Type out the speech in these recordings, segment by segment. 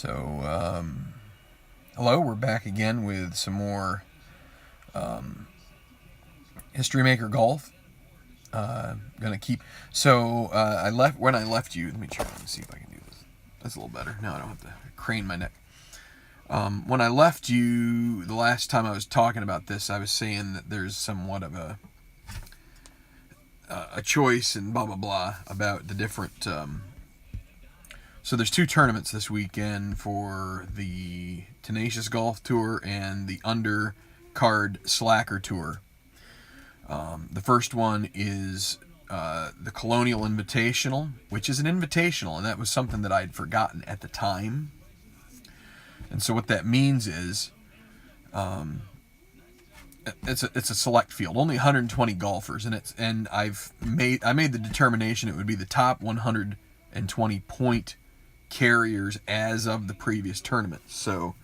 So, hello, we're back again with some more History Maker Golf. Gonna keep. So, when I left you. Let me try and see if I can do this. That's a little better. Now I don't have to crane my neck. When I left you the last time I was talking about this, I was saying that there's somewhat of a choice and blah blah blah about the different. So there's two tournaments this weekend for the Tenacious Golf Tour and the Undercard Slacker Tour. The first one is the Colonial Invitational, which is an invitational, and that was something that I'd forgotten at the time. And so what that means is it's a select field, only 120 golfers, and I made the determination it would be the top 120 point carriers as of the previous tournament. So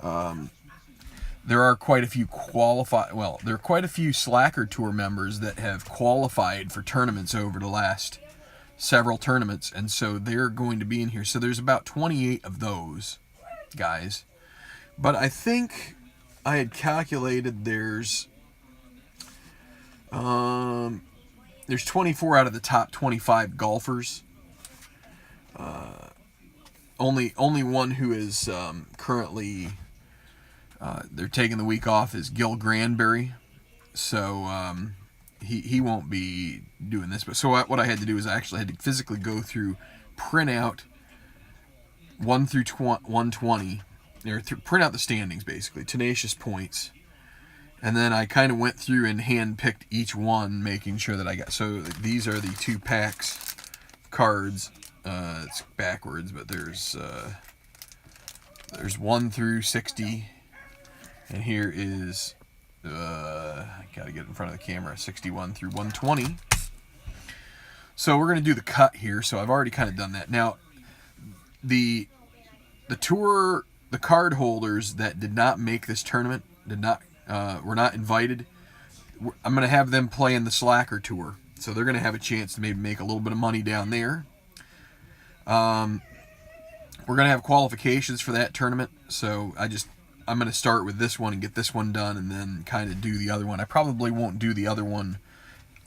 there are quite a few there are quite a few Slacker Tour members that have qualified for tournaments over the last several tournaments, and so they're going to be in here. So there's about 28 of those guys, but I think I had calculated there's 24 out of the top 25 golfers. Only one who is currently they're taking the week off is Gil Granberry, so he won't be doing this. But so what I had to do is I actually had to physically go through, print out 1 through 120, or print out the standings basically, Tenacious points, and then I kind of went through and hand-picked each one, making sure that I got. So these are the 2 packs cards. It's backwards, but there's 1 through 60, and here is I gotta get it in front of the camera, 61 through 120. So we're gonna do the cut here. So I've already kind of done that. Now the tour, the card holders that did not make this tournament were not invited. I'm gonna have them play in the Slacker Tour, so they're gonna have a chance to maybe make a little bit of money down there. We're going to have qualifications for that tournament, so I'm going to start with this one and get this one done, and then kind of do the other one. I probably won't do the other one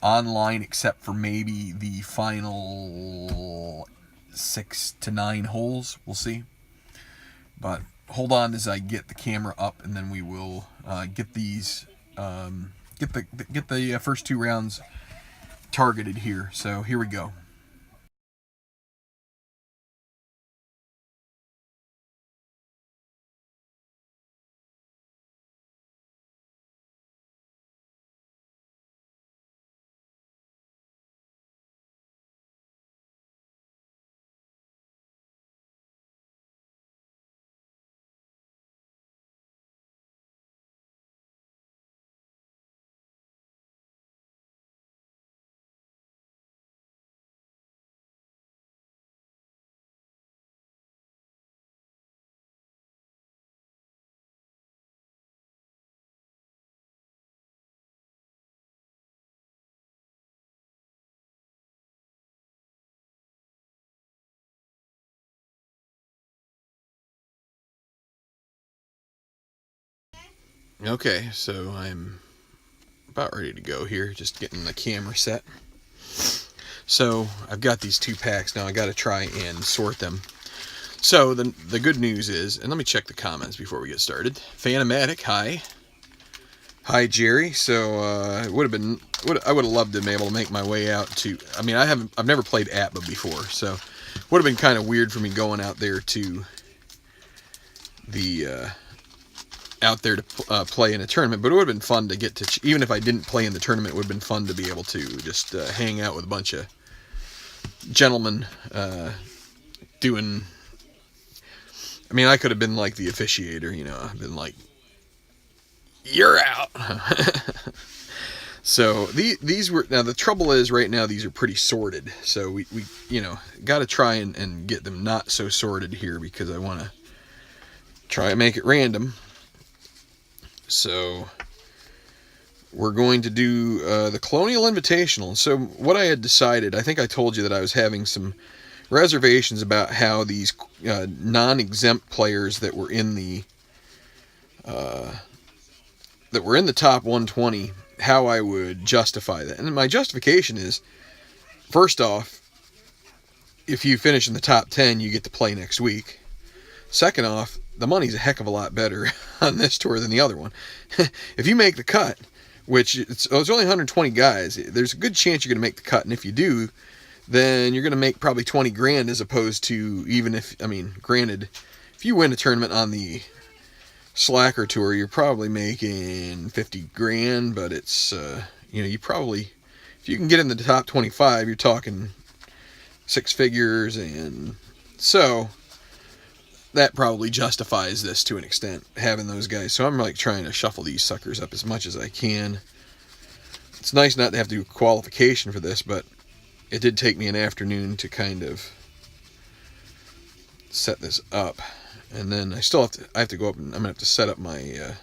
online except for maybe the final 6 to 9 holes. We'll see. But hold on as I get the camera up, and then we will get these get the first 2 rounds targeted here. So here we go. Okay, so I'm about ready to go here, just getting the camera set. So I've got these 2 packs now. I got to try and sort them. So the good news is, and let me check the comments before we get started. Phanomatic, hi Jerry. So I would have loved to be able to make my way out to. I mean, I've never played ATBA before, so would have been kind of weird for me going out there to the. Out there to play in a tournament, but it would have been fun to get to, even if I didn't play in the tournament, it would have been fun to be able to just hang out with a bunch of gentlemen doing. I mean, I could have been like the officiator, I've been like, you're out. So these were, now the trouble is right now these are pretty sorted, so we got to try and get them not so sorted here, because I want to try and make it random. So we're going to do the Colonial Invitational. So what I had decided, I think I told you that I was having some reservations about how these non-exempt players that were in the top 120, how I would justify that. And my justification is, first off, if you finish in the top 10, you get to play next week. Second off, the money's a heck of a lot better on this tour than the other one. If you make the cut, which it's only 120 guys, there's a good chance you're going to make the cut. And if you do, then you're going to make probably 20 grand, as opposed to, even if, I mean, granted, if you win a tournament on the Slacker tour, you're probably making 50 grand, but it's, you probably, if you can get in the top 25, you're talking six figures, and so that probably justifies this to an extent, having those guys. So I'm like trying to shuffle these suckers up as much as I can. It's nice not to have to do qualification for this, but it did take me an afternoon to kind of set this up. And then I have to go up, and I'm going to have to set up my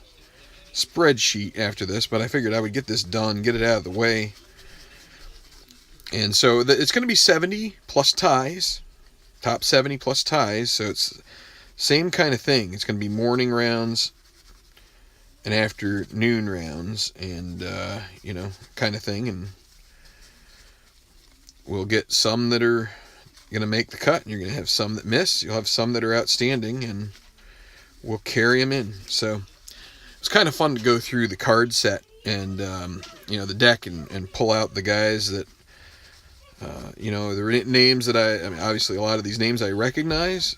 spreadsheet after this, but I figured I would get this done, get it out of the way. And so it's going to be 70 plus ties, top 70 plus ties, so it's same kind of thing. It's going to be morning rounds and afternoon rounds, and, kind of thing. And we'll get some that are going to make the cut, and you're going to have some that miss. You'll have some that are outstanding, and we'll carry them in. So it's kind of fun to go through the card set and, the deck and pull out the guys that, the names that I mean, obviously a lot of these names I recognize.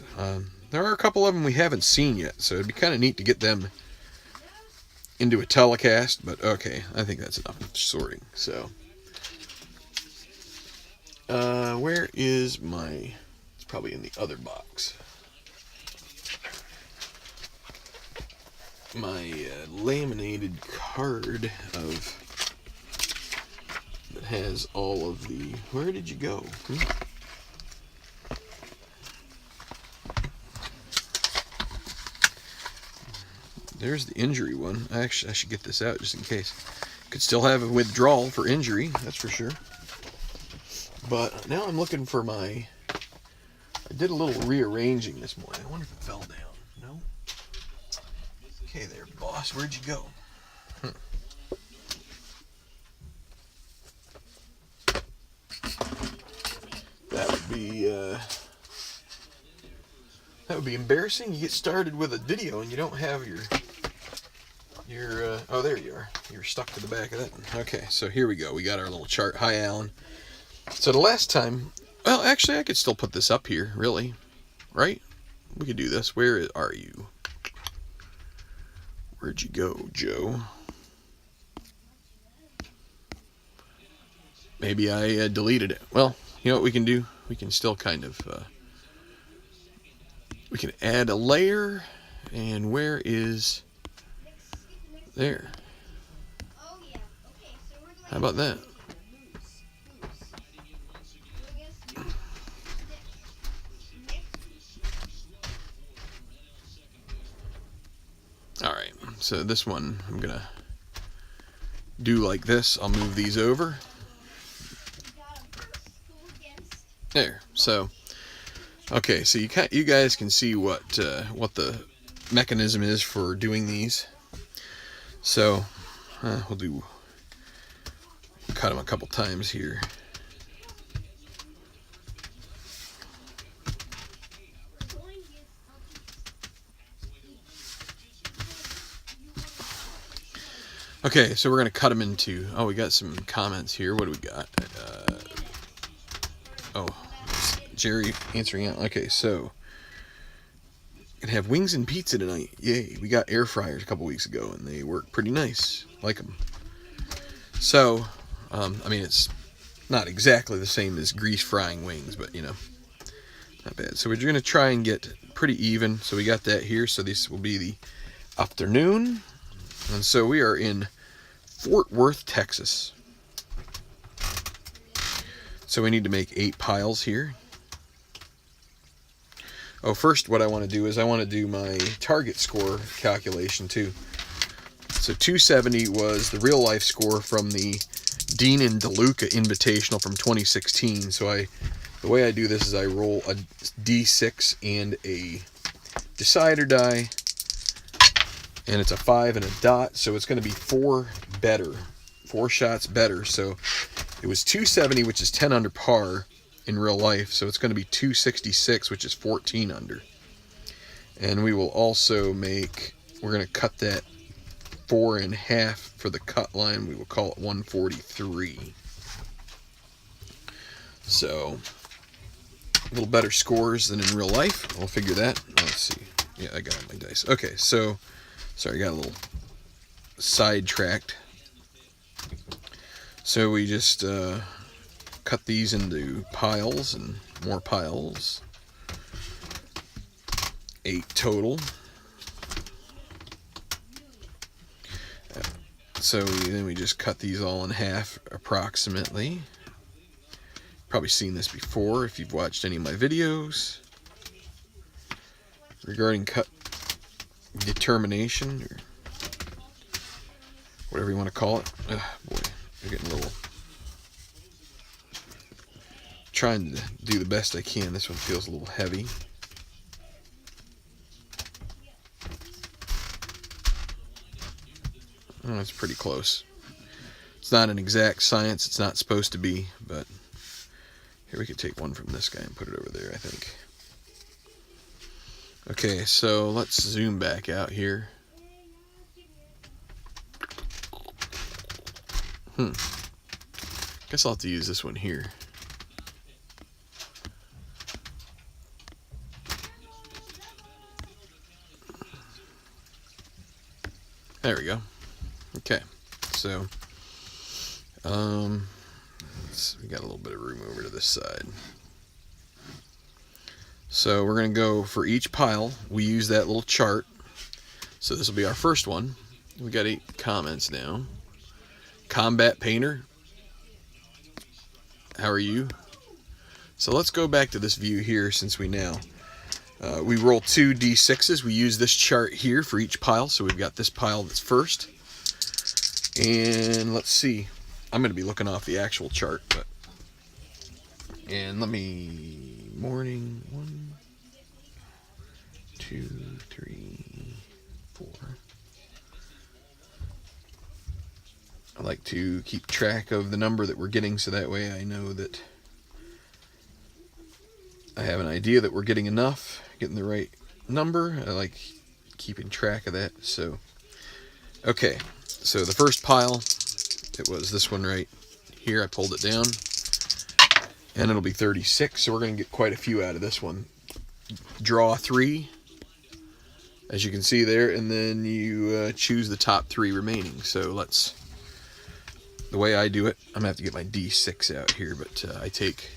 There are a couple of them we haven't seen yet, so it'd be kind of neat to get them into a telecast, but okay, I think that's enough sorting. So, where is my, it's probably in the other box, my laminated card that has all of the, where did you go? There's the injury one. Actually, I should get this out just in case. Could still have a withdrawal for injury, that's for sure. But now I'm looking for my, I did a little rearranging this morning. I wonder if it fell down. No? Okay there, boss. Where'd you go? That would be embarrassing. You get started with a video and you don't have your oh, there you are. You're stuck to the back of that one. Okay, so here we go. We got our little chart. Hi, Alan. So the last time, well, actually, I could still put this up here, really, right? We could do this. Where are you? Where'd you go, Joe? Maybe I deleted it. Well, you know what we can do? We can still kind of, we can add a layer, and where is, there. How about that? Alright, so this one I'm going to do like this. I'll move these over. There, so, okay, so you guys can see what the mechanism is for doing these. So, we'll cut them a couple times here. Okay, so we're going to cut them into, oh, we got some comments here. What do we got? Oh, Jerry answering out. Okay, so gonna have wings and pizza tonight. Yay! We got air fryers a couple weeks ago, and they work pretty nice. Like them. So, I mean, it's not exactly the same as grease frying wings, but not bad. So we're gonna try and get pretty even. So we got that here. So this will be the afternoon, and so we are in Fort Worth, Texas. So we need to make 8 piles here. Oh, first what I want to do is I want to do my target score calculation too. So 270 was the real life score from the Dean and DeLuca Invitational from 2016. So I The way I do this is I roll a D6 and a decider die, and it's a 5 and a dot, so it's going to be 4 shots better. So it was 270, which is 10 under par in real life, so it's going to be 266, which is 14 under. And we will also we're going to cut that 4 in half for the cut line. We will call it 143. So a little better scores than in real life. We'll figure that. Let's see. Yeah, I got all my dice. Okay, so sorry, I got a little sidetracked. So we just cut these into piles and more piles. 8 total. So then we just cut these all in half approximately. Probably seen this before if you've watched any of my videos regarding cut determination, or whatever you want to call it. Boy, I'm getting a little... Trying to do the best I can. This one feels a little heavy. Oh, it's pretty close. It's not an exact science. It's not supposed to be, but here, we could take one from this guy and put it over there, I think. Okay, so let's zoom back out here. Guess I'll have to use this one here. There we go. Okay, so we got a little bit of room over to this side. So we're going to go for each pile. We use that little chart. So this will be our first one. We got 8 comments now. Combat Painter, how are you? So let's go back to this view here, since we roll 2 D6s. We use this chart here for each pile. So we've got this pile that's first. And let's see. I'm going to be looking off the actual chart, but... And let me... Morning. 1, 2, 3, 4. I like to keep track of the number that we're getting, so that way I know that I have an idea that we're getting enough, getting the right number. I like keeping track of that. So, okay. So the first pile, it was this one right here. I pulled it down, and it'll be 36. So we're going to get quite a few out of this one. Draw 3, as you can see there, and then you choose the top 3 remaining. So the way I do it, I'm going to have to get my D6 out here, but I take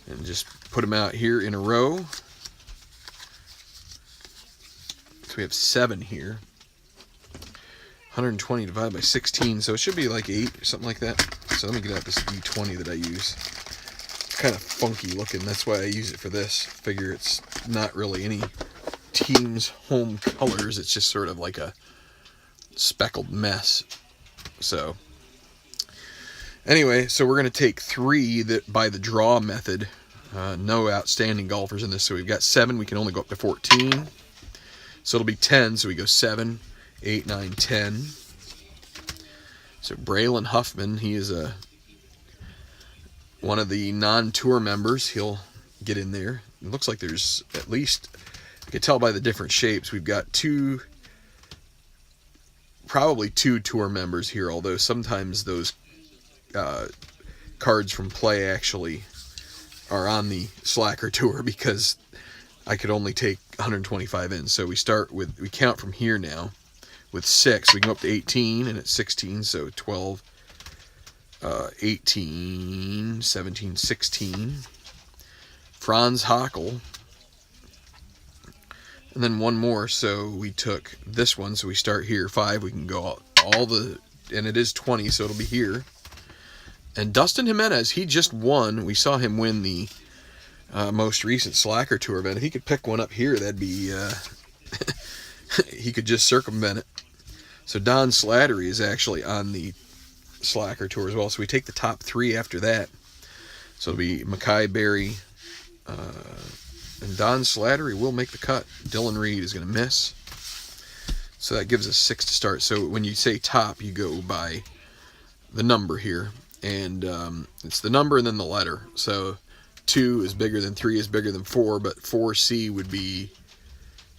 and just put them out here in a row. So we have 7 here. 120 divided by 16, so it should be like 8 or something like that. So let me get out this D20 that I use. It's kind of funky looking, that's why I use it for this. Figure it's not really any team's home colors, it's just sort of like a speckled mess. So anyway, so we're going to take 3 that by the draw method. No outstanding golfers in this, so we've got 7. We can only go up to 14. So it'll be 10, so we go 7, 8, 9, 10. So Braylon Huffman, he is one of the non-tour members. He'll get in there. It looks like there's at least, I can tell by the different shapes, we've got probably 2 tour members here, although sometimes those cards from play actually are on the Slacker tour, because I could only take 125 in. So we count from here now with 6. We can go up to 18, and it's 16, so 12, 18, 17, 16. Franz Hockel. And then one more, so we took this one, so we start here, 5. We can go and it is 20, so it'll be here. And Dustin Jimenez, he just won. We saw him win the most recent Slacker Tour event. If he could pick one up here, that'd be... he could just circumvent it. So Don Slattery is actually on the Slacker Tour as well. So we take the top 3 after that. So it'll be Mackay Berry and Don Slattery will make the cut. Dylan Reed is going to miss. So that gives us 6 to start. So when you say top, you go by the number here. And it's the number and then the letter. So 2 is bigger than 3 is bigger than 4, but 4C would be,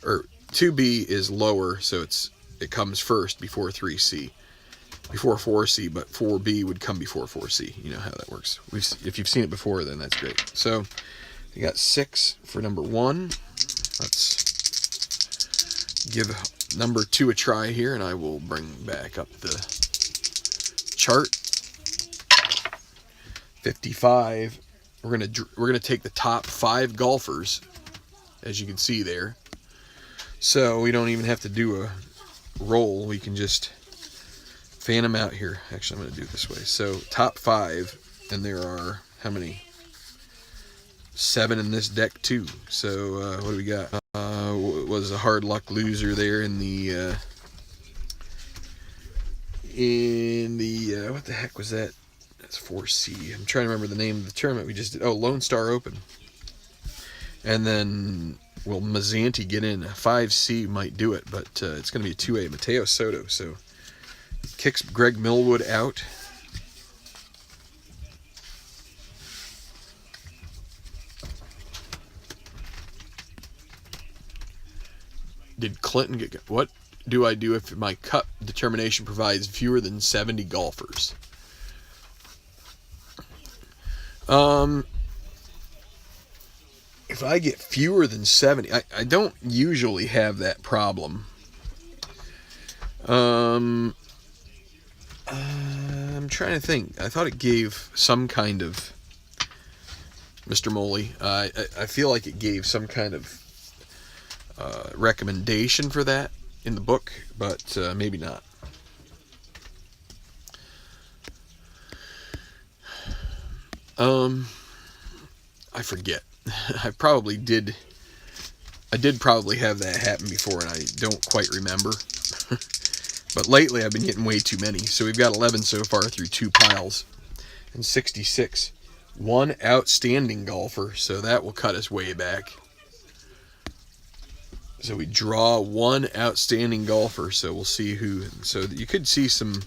or 2B is lower, so it comes first before 3C, before 4C, but 4B would come before 4C. You know how that works. If you've seen it before, then that's great. So you got 6 for number 1. Let's give number 2 a try here, and I will bring back up the chart. 55. We're gonna take the top 5 golfers, as you can see there. So we don't even have to do a roll. We can just fan them out here. Actually, I'm gonna do it this way. So top 5, and there are how many? 7 in this deck too. So what do we got? Was a hard luck loser there in the what the heck was that? That's 4C. I'm trying to remember the name of the tournament we just did. Oh, Lone Star Open. And then will Mazzanti get in? A 5C might do it, but it's going to be a 2A. Mateo Soto. So kicks Greg Millwood out. Did Clinton get... What do I do if my cut determination provides fewer than 70 golfers? If I get fewer than 70, I don't usually have that problem. I'm trying to think. I thought it gave some kind of... Mr. Moley, I feel like it gave some kind of recommendation for that in the book, but maybe not. I forget. I did probably have that happen before, and I don't quite remember. But lately I've been getting way too many. So we've got 11 so far through 2 piles. And 66. 1 outstanding golfer, so that will cut us way back. So we draw 1 outstanding golfer, so we'll see who. So you could see some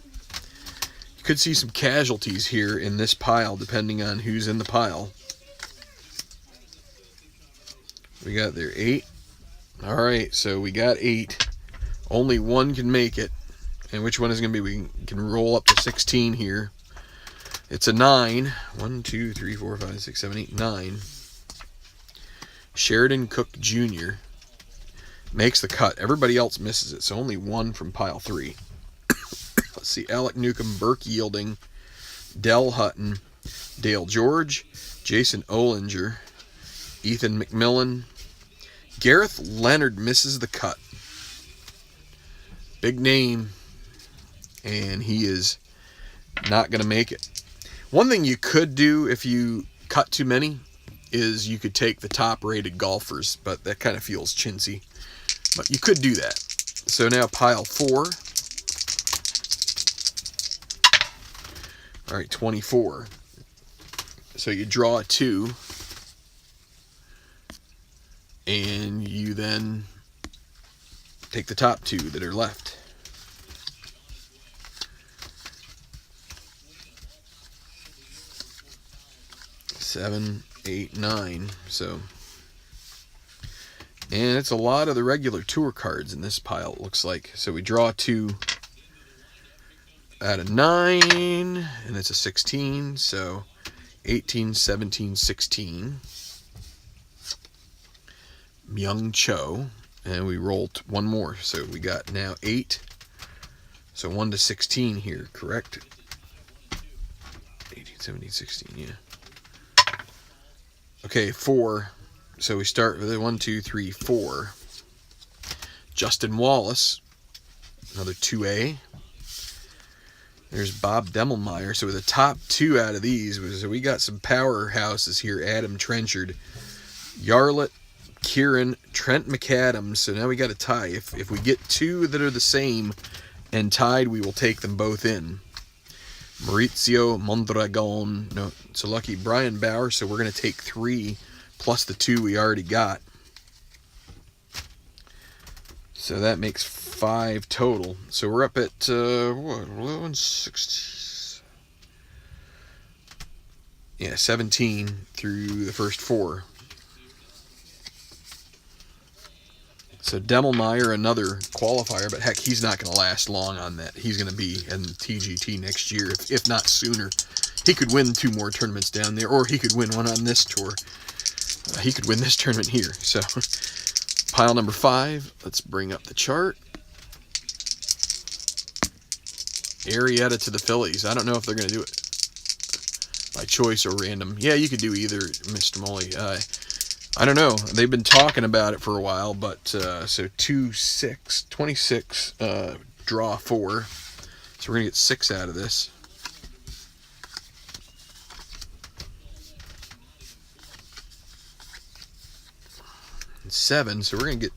casualties here in this pile, depending on who's in the pile. We got there 8. All right, so we got 8. Only 1 can make it. And which one is going to be? We can roll up to 16 here. It's a 9. 1, 2, 3, 4, 5, 6, 7, 8, 9. Sheridan Cook Jr. makes the cut. Everybody else misses it, so only 1 from pile 3. Let's see. Alec Newcomb, Burke Yielding, Dell Hutton, Dale George, Jason Olinger, Ethan McMillan. Gareth Leonard misses the cut. Big name, and he is not going to make it. One thing you could do if you cut too many is you could take the top rated golfers, but that kind of feels chintzy. But you could do that. So now pile 4. All right, 24. So you draw a 2. And you then take the top 2 that are left. Seven, 8, 9. So, and it's a lot of the regular tour cards in this pile, it looks like. So we draw 2 out of 9, and it's a 16. So 18, 17, 16. Myung Cho, and we rolled 1 more, so we got now 8. So 1 to 16 here, correct? 18, 17, 16, yeah. Okay, 4. So we start with 1, 2, 3, 4. Justin Wallace, another 2A. There's Bob Demelmeyer. So with the top 2 out of these, we got some powerhouses here. Adam Trenchard, Yarlett, Kieran, Trent McAdams. So now we got a tie. If we get 2 that are the same and tied, we will take them both in. Maurizio Mondragon. No, it's a lucky Brian Bauer, so we're going to take 3 plus the 2 we already got. So that makes 5 total. So we're up at, 11, 16. Yeah, 17 through the first 4. So Demelmeyer, another qualifier, but heck, he's not going to last long on that. He's going to be in TGT next year, if not sooner. He could win 2 more tournaments down there, or he could win one on this tour. He could win this tournament here. So pile number 5. Let's bring up the chart. Arrieta to the Phillies. I don't know if they're going to do it by choice or random. Yeah, you could do either, Mr. Molly. I don't know. They've been talking about it for a while, but so 2, 6, 26, draw 4. So we're going to get 6 out of this. And 7, so we're going to get,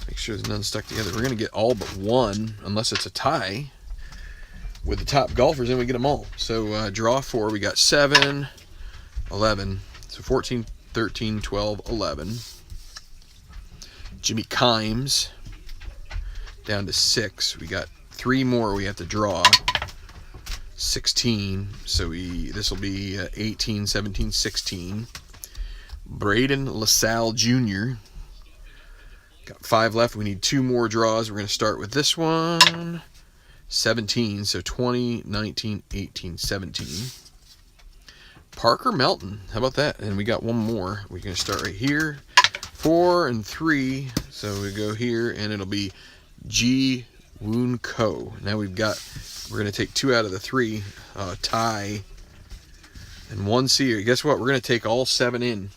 make sure there's none stuck together. We're going to get all but 1, unless it's a tie with the top golfers, and we get them all. So draw 4, we got 7, 11, so 14, 13, 12, 11. Jimmy Kimes down to 6. We got 3 more we have to draw. 16. So this will be 18, 17, 16. Braden LaSalle Jr. Got 5 left. We need 2 more draws. We're going to start with this one. 17. So 20, 19, 18, 17. Parker Melton, how about that? And we got 1 more. We're going to start right here. 4 and 3. So we go here, and it'll be Ji Woon Ko. Now we're going to take 2 out of the 3. Tie. And 1 C. Guess what? We're going to take all 7 in.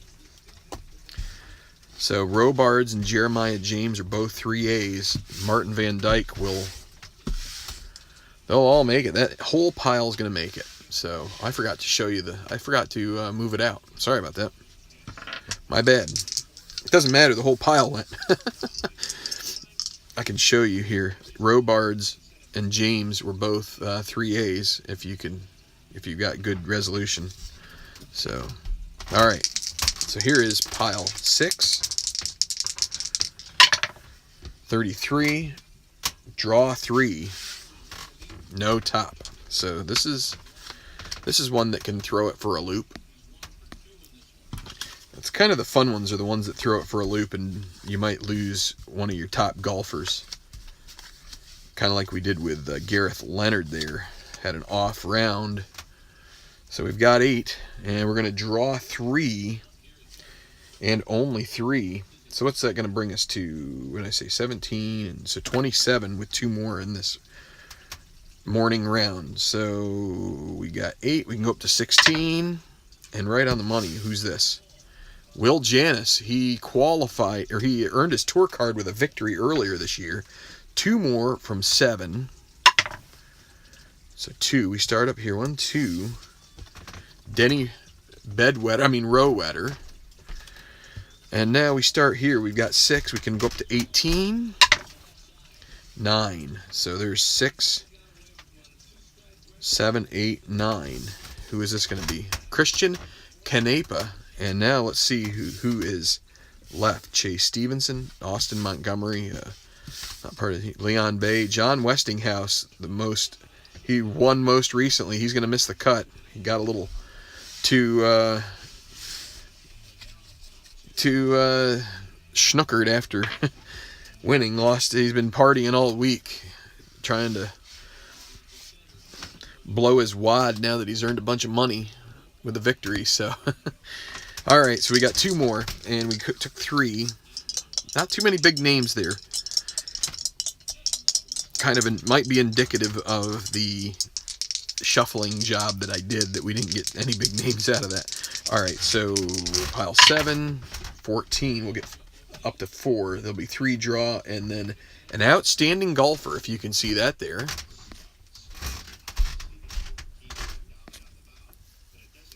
So Robards and Jeremiah James are both 3As. Martin Van Dyke they'll all make it. That whole pile is going to make it. So I forgot to show you I forgot to move it out. Sorry about that. My bad. It doesn't matter. The whole pile went. I can show you here. Robards and James were both 3As if you've got good resolution. So, all right. So here is pile 6. 33. Draw 3. No top. So this is one that can throw it for a loop. It's kind of the fun ones are the ones that throw it for a loop and you might lose one of your top golfers. Kind of like we did with Gareth Leonard there. Had an off round. So we've got 8 and we're going to draw 3 and only 3. So what's that going to bring us to, when I say 17, and so 27 with 2 more in this morning round. So we got 8, we can go up to 16, and right on the money. Who's this? Will Janis. He qualified, or he earned his tour card with a victory earlier this year. 2 more from 7. So 2, we start up here. 1, 2. Denny Rowetter. And now we start here. We've got 6. We can go up to 18. 9. So there's 6, 7, 8, 9. Who is this going to be? Christian Canepa. And now let's see who is left. Chase Stevenson, Austin Montgomery, not part of Leon Bay, John Westinghouse. He won most recently. He's going to miss the cut. He got a little too schnookered after winning. He's been partying all week, trying to blow his wad now that he's earned a bunch of money with a victory. So, all right, so we got 2 more, and we took 3. Not too many big names there. Kind of might be indicative of the shuffling job that I did, that we didn't get any big names out of that. All right, so pile 7, 14. We'll get up to 4. There'll be 3 draw, and then an outstanding golfer, if you can see that there.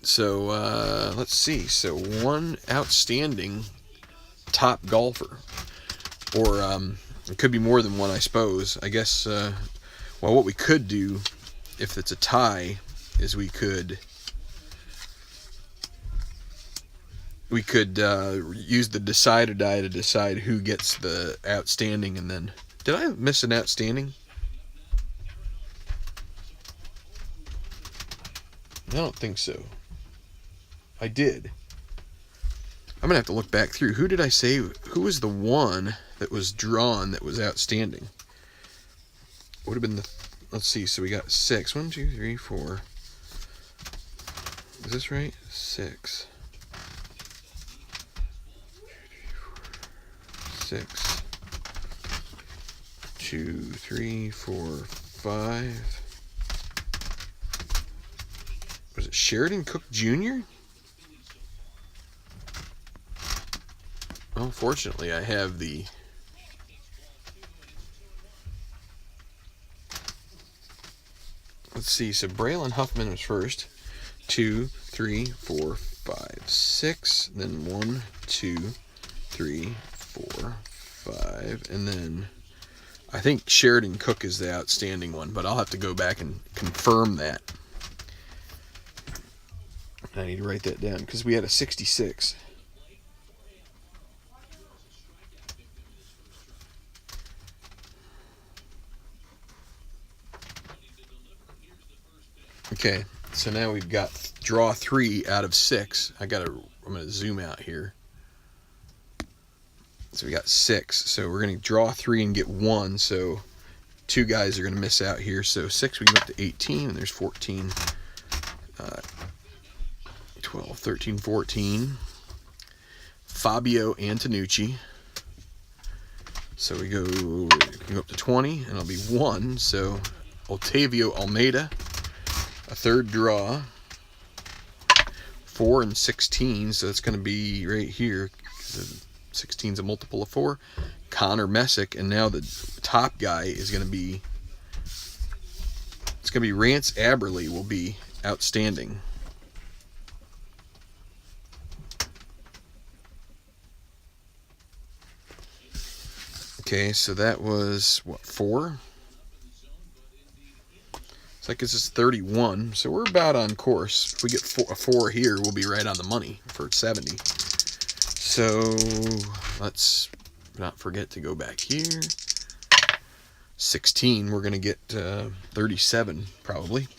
So let's see. So 1 outstanding top golfer, or it could be more than 1, I suppose. I guess. Well, what we could do if it's a tie, is we could use the decider die to decide who gets the outstanding, and then did I miss an outstanding? I don't think so. I did. I'm gonna have to look back through. Who did I say? Who was the one that was drawn that was outstanding? Would have been the. Let's see. So we got 6. 1, 2, 3, 4. Is this right? 6. 6. 2, 3, 4, 5. Was it Sheridan Cook Jr.? Well, fortunately, I have the. Let's see. So Braylon Huffman was first. 2, 3, 4, 5, 6. Then 1, 2, 3, 4, 5, and then I think Sheridan Cook is the outstanding one, but I'll have to go back and confirm that. I need to write that down because we had a 66. Okay, so now we've got draw 3 out of 6. I'm gonna zoom out here. So we got 6. So we're gonna draw 3 and get 1. So 2 guys are gonna miss out here. So 6, we can go up to 18, and there's 14, 12, 13, 14. Fabio Antonucci. So we can go up to 20, and it'll be 1. So Otavio Almeida, a third draw. 4 and 16, so it's going to be right here. 16 is a multiple of 4. Connor Messick, and now the top guy is going to be. It's going to be Rance Aberley. Will be outstanding. Okay, so that was what, 4? So that gives us 31. So we're about on course. If we get a 4 here, we'll be right on the money for 70. So let's not forget to go back here. 16, we're going to get 37 probably.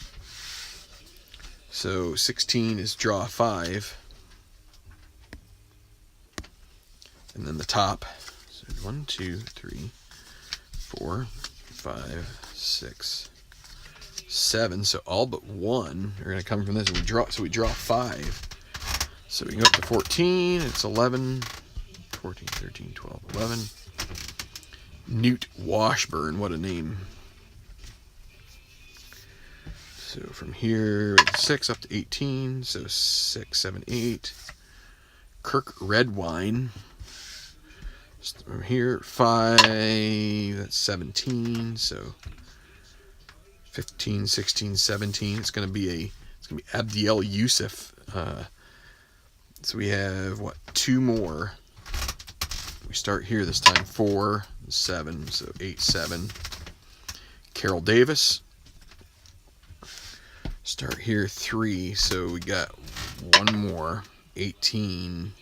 So 16 is draw 5. And then the top. So 1, 2, 3, 4, 5, 6, 7. So all but 1 are going to come from this. So we draw 5. So we can go up to 14. It's 11, 14, 13, 12, 11. Newt Washburn, what a name. So from here, 6 up to 18. So 6, 7, 8. Kirk Redwine. From here, 5. That's 17. So 15, 16, 17. It's going to be Abdiel Youssef. So we have, 2 more. We start here this time, 4, 7, so 8, 7. Carol Davis. Start here, 3, so we got 1 more, 18.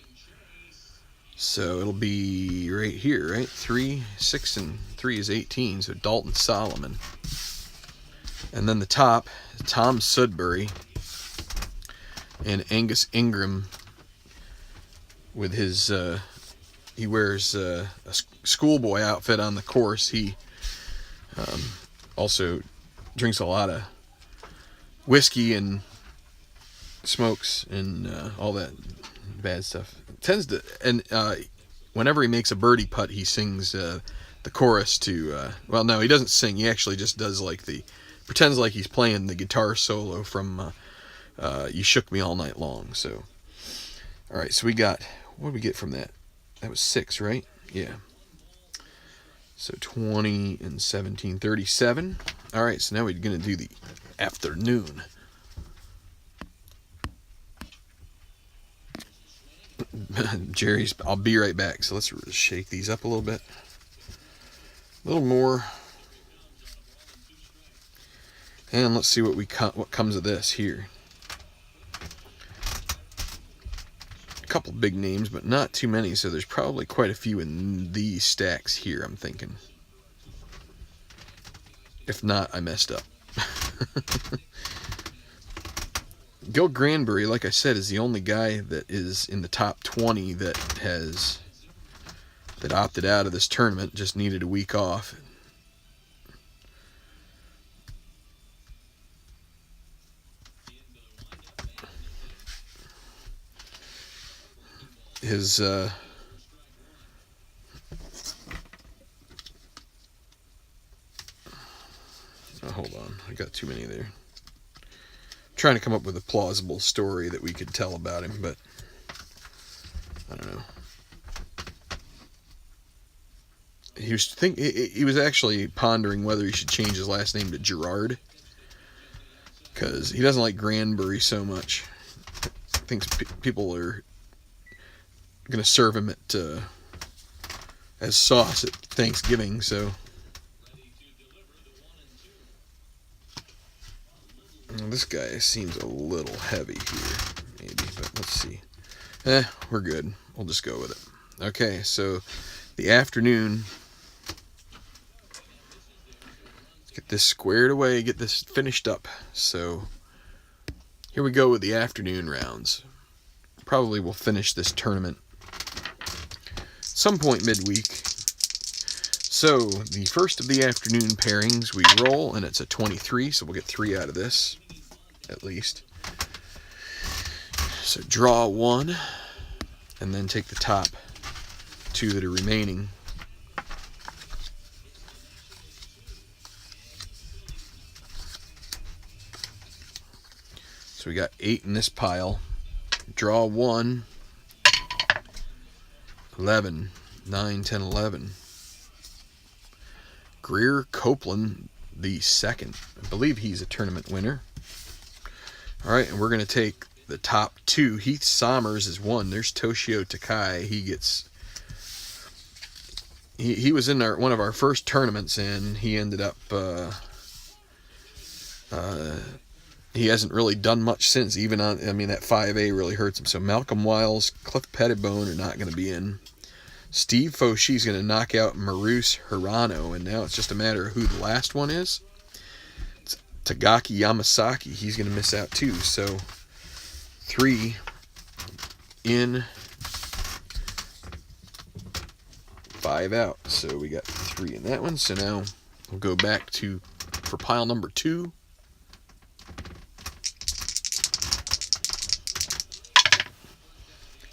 So it'll be right here, right? 3, 6, and 3 is 18, so Dalton Solomon. And then the top, Tom Sudbury and Angus Ingram with his, he wears a schoolboy outfit on the course. He also drinks a lot of whiskey and smokes and all that bad stuff. Whenever he makes a birdie putt, he sings the chorus to, well, no, he doesn't sing. He actually just does pretends like he's playing the guitar solo from You Shook Me All Night Long. So, all right, so what did we get from that? That was 6, right? Yeah. So 20 and 17, 37. All right, so now we're going to do the afternoon. Jerry's, I'll be right back. So let's shake these up a little bit. A little more. And let's see what comes of this here. A couple big names, but not too many, so there's probably quite a few in these stacks here, I'm thinking. If not, I messed up. Gil Granbury, like I said, is the only guy that is in the top 20 that opted out of this tournament, just needed a week off. His oh, hold on, I got too many there. Trying to come up with a plausible story that we could tell about him, but I don't know. He was actually pondering whether he should change his last name to Gerard, because he doesn't like Granbury so much. Thinks people are going to serve him at as sauce at Thanksgiving, so this guy seems a little heavy here, maybe, but let's see. We're good. We'll just go with it. Okay, so the afternoon. Get this squared away, get this finished up. So here we go with the afternoon rounds. Probably we'll finish this tournament some point midweek. So the first of the afternoon pairings we roll, and it's a 23, so we'll get 3 out of this, at least. So draw 1, and then take the top 2 that are remaining. So we got 8 in this pile. Draw 1, 11, 9, 10, 11. Greer Copeland, the second. I believe he's a tournament winner. All right, and we're going to take the top 2. Heath Sommers is 1. There's Toshio Takai. He was in one of our first tournaments, and he ended up he hasn't really done much since. Even on, I mean, that 5A really hurts him. So Malcolm Wiles, Cliff Pettibone are not going to be in. Steve Foshi's going to knock out Maruce Hirano, and now it's just a matter of who the last one is. It's Tagaki Yamasaki. He's going to miss out too. So 3 in, 5 out. So we got 3 in that one. So now we'll go back for pile number 2.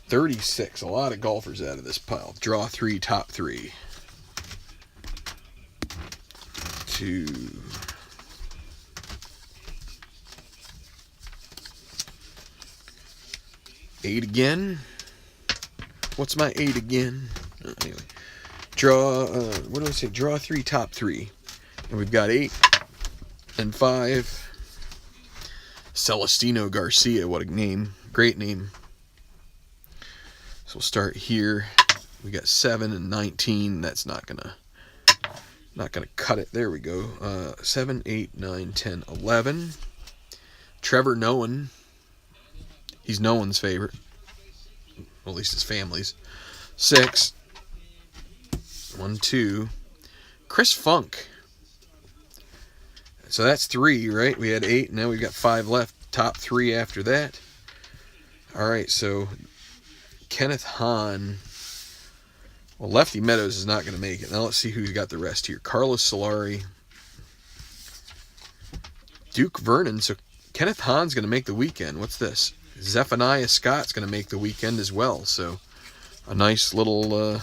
$36. A lot of golfers out of this pile. Draw 3, top 3. 2. 8 again. What's my 8 again? Anyway. Draw, what do I say? Draw 3, top 3. And we've got 8 and 5. Celestino Garcia. What a name. Great name. So we'll start here. We got 7 and 19. That's not gonna cut it. There we go. 7, 8, 9, 10, 11. Trevor Noen. He's Noen's favorite. Well, at least his family's. 6. 1, 2. Chris Funk. So that's 3, right? We had 8. Now we've got 5 left. Top 3 after that. All right, so Kenneth Hahn. Well, Lefty Meadows is not going to make it. Now let's see who's got the rest here. Carlos Solari. Duke Vernon. So Kenneth Hahn's going to make the weekend. What's this? Zephaniah Scott's going to make the weekend as well. So a nice little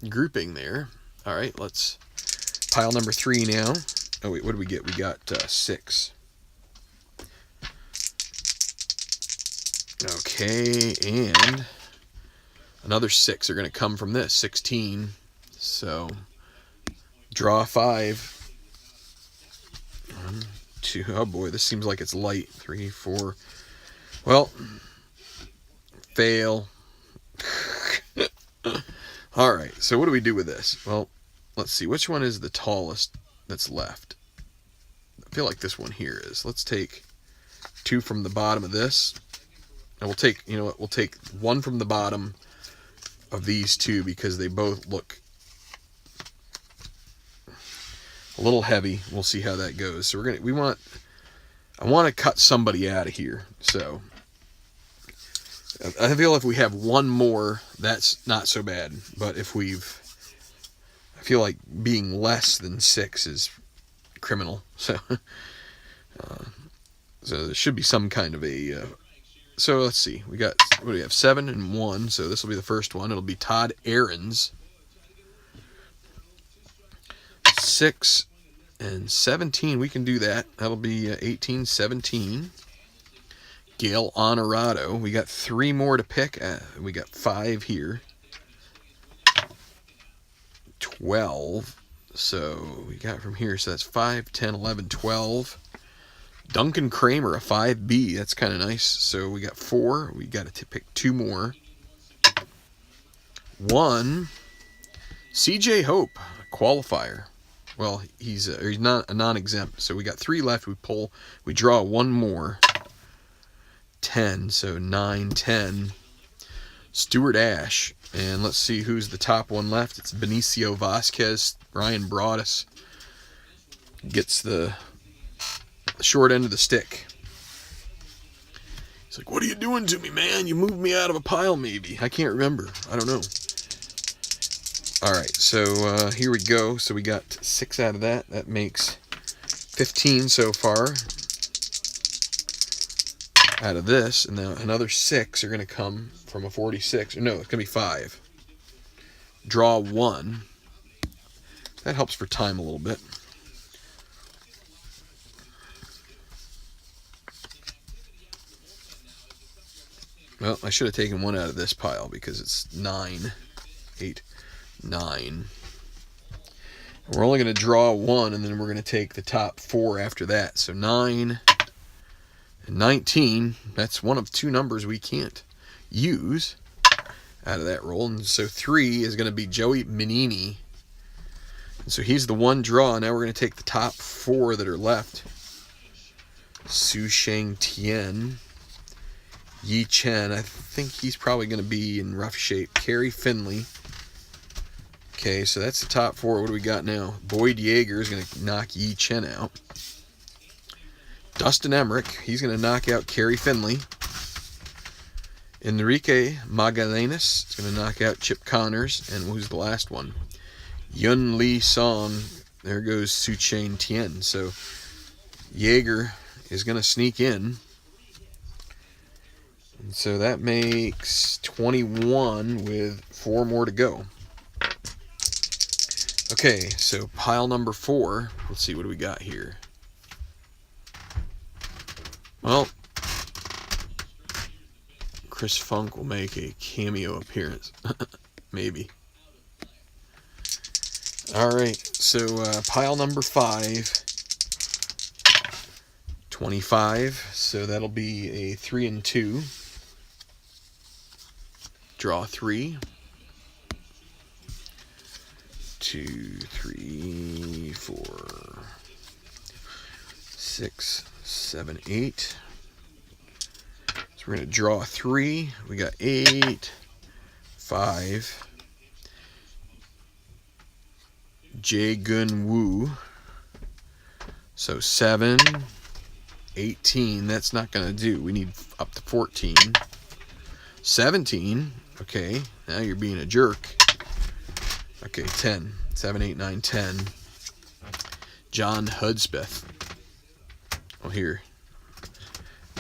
grouping there. All right, let's pile number 3 now. Oh wait, what do we get? We got 6. Okay, and another 6 are going to come from this, 16. So draw 5. 1, 2. Oh boy, this seems like it's light. 3, 4. Well, fail. All right, so what do we do with this? Well, let's see, which one is the tallest that's left? I feel like this one here is. Let's take 2 from the bottom of this. And we'll take, you know what, we'll take 1 from the bottom of these 2 because they both look a little heavy. We'll see how that goes. So I want to cut somebody out of here. So I feel if we have 1 more, that's not so bad. But if I feel like being less than 6 is criminal. So, so there should be some kind of a. So let's see. We got, what do we have? 7 and 1. So this will be the first one. It'll be Todd Aarons. 6 and 17. We can do that. That'll be 18, 17. Gail Honorado. We got 3 more to pick. We got 5 here. 12. So we got from here. So that's 5, 10, 11, 12. Duncan Kramer, a 5B. That's kind of nice. So we got 4. We got to pick 2 more. 1. CJ Hope, a qualifier. Well, he's not a non-exempt. So we got 3 left. We draw 1 more. 10. So 9, 10. Stuart Ash. And let's see who's the top one left. It's Benicio Vasquez. Ryan Broadus gets the short end of the stick. He's like, what are you doing to me, man? You moved me out of a pile, maybe. I can't remember. I don't know. All right, so here we go. So we got 6 out of that. That makes 15 so far out of this. And now another 6 are going to come from a 46. No, it's going to be 5. Draw 1. That helps for time a little bit. Well, I should have taken 1 out of this pile because it's 9, 8, 9. We're only going to draw 1, and then we're going to take the top 4 after that. So 9 and 19, that's one of 2 numbers we can't use out of that roll. And so 3 is going to be Joey Menini. And so he's the 1 draw. Now we're going to take the top 4 that are left. Su Sheng Tian. Yi Chen, I think he's probably going to be in rough shape. Kerry Finley. Okay, so that's the top 4. What do we got now? Boyd Yeager is going to knock Yi Chen out. Dustin Emmerich, he's going to knock out Kerry Finley. Enrique Magallanes is going to knock out Chip Connors. And who's the last one? Yun Lee Song. There goes Su Cheng Tian. So Yeager is going to sneak in. And so that makes 21 with 4 more to go. Okay, so pile number 4. Let's see, what do we got here? Well, Chris Funk will make a cameo appearance. Maybe. Alright, so pile number 5. 25, so that'll be a 3 and 2. Draw 3. 2, 3, 4, 6, 7, 8. So we're going to draw 3. We got 8, 5. Jae-gun Woo. So 7, 18. That's not going to do. We need up to 14. 17. Okay, now you're being a jerk. Okay, 10. 7, 8, 9, 10. John Hudspeth. Oh, here.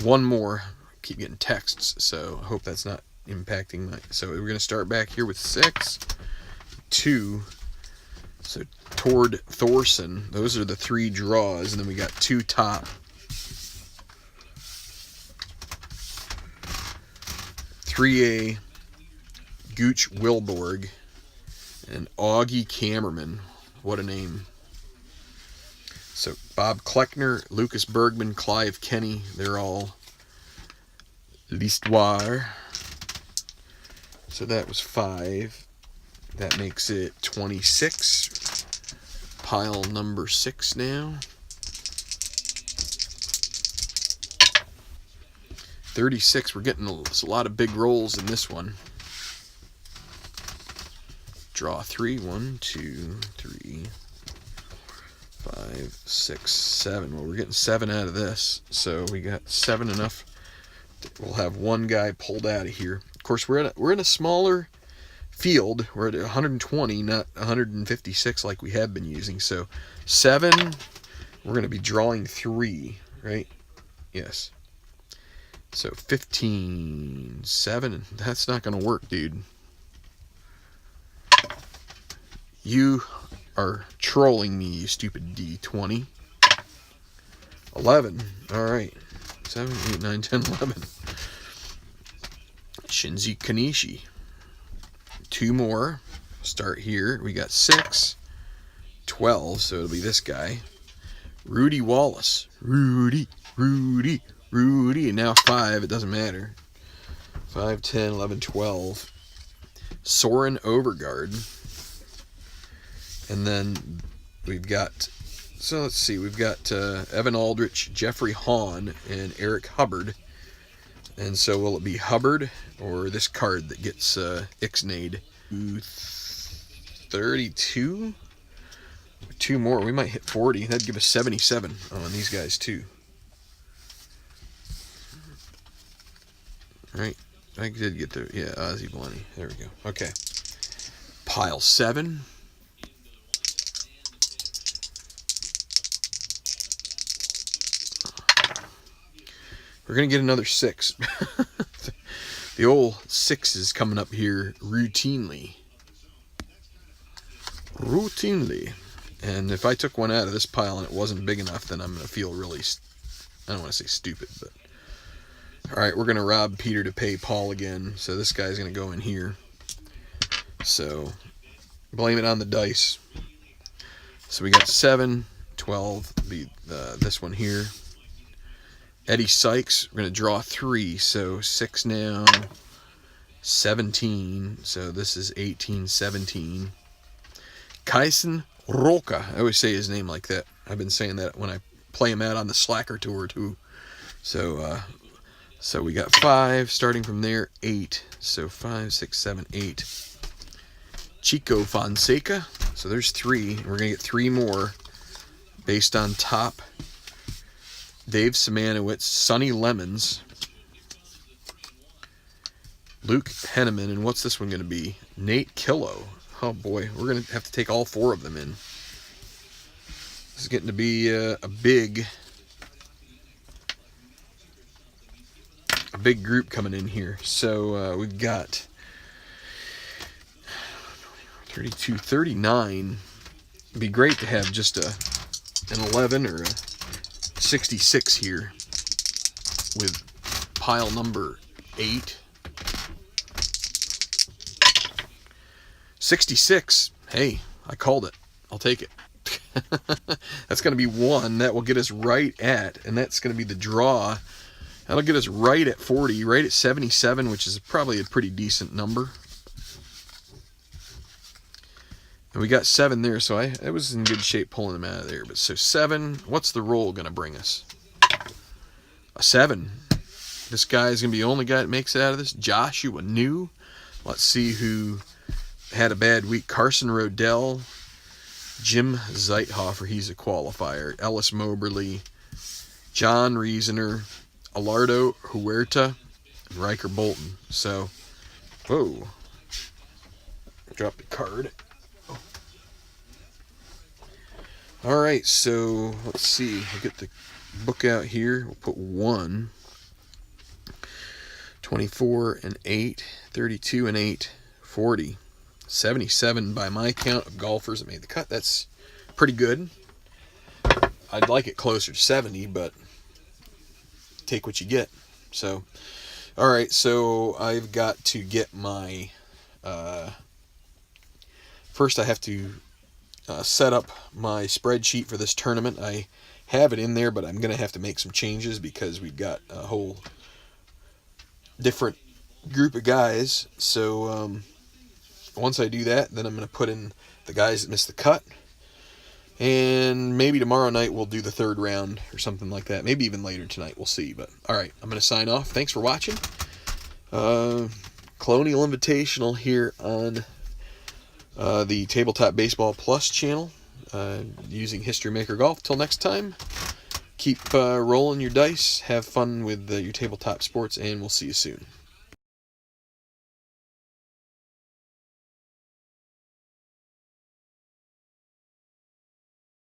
1 more. Keep getting texts, so I hope that's not impacting my... So we're going to start back here with 6. 2. So Tord Thorson. Those are the 3 draws, and then we got 2 top. 3A. Gooch Wilborg. And Augie Kammerman. What a name. So Bob Kleckner, Lucas Bergman, Clive Kenny, they're all l'histoire. So that was 5. That makes it 26. pile number 6 now. 36. We're getting a lot of big rolls in this one. Draw 3. 1, 2, 3, 5, 6, 7. Well, we're getting 7 out of this, so we got 7 enough. We'll have one guy pulled out of here. Of course, we're in a smaller field. We're at 120, not 156 like we have been using. So 7. We're going to be drawing 3, right? Yes. So 15, 7. That's not going to work, dude. You are trolling me, you stupid D20. 11. All right. 7, 8, 9, 10, 11. Shinji Kanishi. 2 more. Start here. We got 6. 12, so it'll be this guy. Rudy Wallace. Rudy. And now 5. It doesn't matter. 5, 10, 11, 12. Soren Overgaard. And then we've got, so let's see, we've got Evan Aldrich, Jeffrey Hahn, and Eric Hubbard. And so will it be Hubbard or this card that gets ixnayed? 32? 2 more. We might hit 40. That'd give us 77 on these guys too. All right. I did get the, yeah, Ozzy Blenny. There we go. Okay. Pile 7. We're going to get another 6. The old 6 is coming up here routinely. And if I took one out of this pile and it wasn't big enough, then I'm going to feel really, I don't want to say stupid, but. Alright, we're going to rob Peter to pay Paul again. So this guy's going to go in here. So, blame it on the dice. So we got 7, 12, be this one here. Eddie Sykes, we're going to draw 3, so 6 now, 17, so this is 18, 17. Kaisen Roca, I always say his name like that. I've been saying that when I play him out on the Slacker Tour too. So we got 5, starting from there, 8, so 5, 6, 7, 8. Chico Fonseca, so there's 3, we're going to get 3 more based on top. Dave Simanowitz, Sonny Lemons, Luke Henneman, and what's this one going to be? Nate Killo. Oh boy, we're going to have to take all 4 of them in. This is getting to be a big group coming in here. So we've got 32, 39. It'd be great to have just an 11 or a 66 here with pile number 8. 66. Hey, I called it. I'll take it. That's going to be 1. That will get us right at, and that's going to be the draw. That'll get us right at 40, right at 77, which is probably a pretty decent number. And we got 7 there, so I was in good shape pulling them out of there. But so 7, what's the roll going to bring us? A 7. This guy is going to be the only guy that makes it out of this. Joshua New. Let's see who had a bad week. Carson Rodell. Jim Zeithofer, he's a qualifier. Ellis Moberly. John Reasoner. Alardo Huerta. And Riker Bolton. So, whoa. Drop the card. Alright, so let's see. We'll get the book out here. We'll put 1, 24 and 8, 32 and 8, 40, 77 by my count of golfers that made the cut. That's pretty good. I'd like it closer to 70, but take what you get. So, alright, so I've got to get my, first I have to set up my spreadsheet for this tournament. I have it in there, but I'm going to have to make some changes because we've got a whole different group of guys. So once I do that, then I'm going to put in the guys that missed the cut. And maybe tomorrow night we'll do the third round or something like that. Maybe even later tonight. We'll see. But all right, I'm going to sign off. Thanks for watching. Colonial Invitational here on the Tabletop Baseball Plus channel using History Maker Golf. Till next time, keep rolling your dice. Have fun with your tabletop sports, and we'll see you soon.